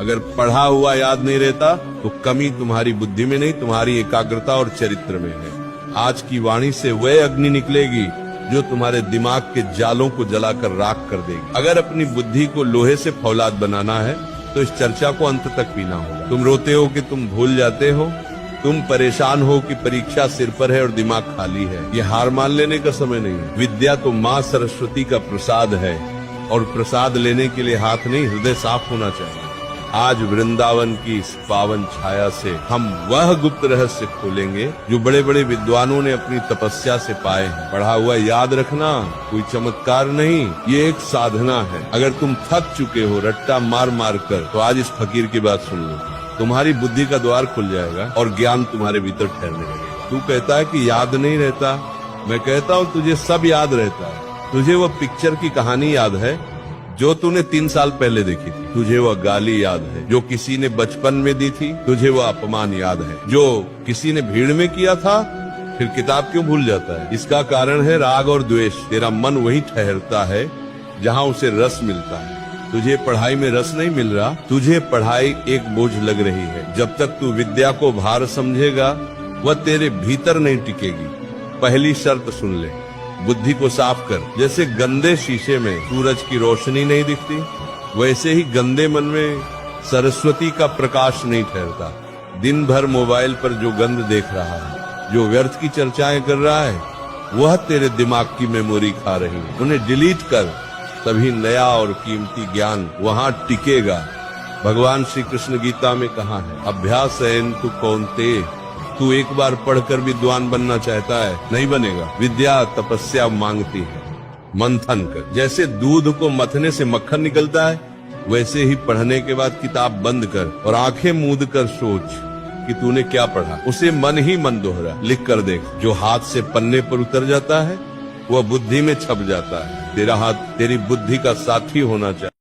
अगर पढ़ा हुआ याद नहीं रहता तो कमी तुम्हारी बुद्धि में नहीं, तुम्हारी एकाग्रता और चरित्र में है। आज की वाणी से वह अग्नि निकलेगी जो तुम्हारे दिमाग के जालों को जलाकर राख कर देगी। अगर अपनी बुद्धि को लोहे से फौलाद बनाना है तो इस चर्चा को अंत तक पीना होगा। तुम रोते हो कि तुम भूल जाते हो, तुम परेशान हो कि परीक्षा सिर पर है और दिमाग खाली है। ये हार मान लेने का समय नहीं है। विद्या तो माँ सरस्वती का प्रसाद है और प्रसाद लेने के लिए हाथ नहीं, हृदय साफ होना चाहिए। आज वृंदावन की इस पावन छाया से हम वह गुप्त रहस्य खोलेंगे जो बड़े बड़े विद्वानों ने अपनी तपस्या से पाए हैं। पढ़ा हुआ याद रखना कोई चमत्कार नहीं, ये एक साधना है। अगर तुम थक चुके हो रट्टा मार मार कर, तो आज इस फकीर की बात सुन लो। तुम्हारी बुद्धि का द्वार खुल जाएगा और ज्ञान तुम्हारे भीतर ठहरने लगेगा। तू कहता है कि याद नहीं रहता, मैं कहता हूँ तुझे सब याद रहता है। तुझे वो पिक्चर की कहानी याद है जो तूने 3 साल पहले देखी थी। तुझे वह गाली याद है जो किसी ने बचपन में दी थी। तुझे वह अपमान याद है जो किसी ने भीड़ में किया था। फिर किताब क्यों भूल जाता है? इसका कारण है राग और द्वेष। तेरा मन वहीं ठहरता है जहाँ उसे रस मिलता है। तुझे पढ़ाई में रस नहीं मिल रहा, तुझे पढ़ाई एक बोझ लग रही है। जब तक तू विद्या को भार समझेगा वह तेरे भीतर नहीं टिकेगी। पहली शर्त सुन ले, बुद्धि को साफ कर। जैसे गंदे शीशे में सूरज की रोशनी नहीं दिखती, वैसे ही गंदे मन में सरस्वती का प्रकाश नहीं ठहरता। दिन भर मोबाइल पर जो गंद देख रहा है, जो व्यर्थ की चर्चाएं कर रहा है, वह तेरे दिमाग की मेमोरी खा रही है। उन्हें डिलीट कर, तभी नया और कीमती ज्ञान वहाँ टिकेगा। भगवान श्री कृष्ण गीता में कहा है, अभ्यास तु कौन्ते, तू एक बार पढ़कर विद्वान बनना चाहता है, नहीं बनेगा। विद्या तपस्या मांगती है, मंथन कर। जैसे दूध को मथने से मक्खन निकलता है, वैसे ही पढ़ने के बाद किताब बंद कर और आंखें मूंद कर सोच कि तूने क्या पढ़ा। उसे मन ही मन दोहरा, लिख कर देख। जो हाथ से पन्ने पर उतर जाता है वह बुद्धि में छप जाता है। तेरा हाथ तेरी बुद्धि का साथी होना चाहिए।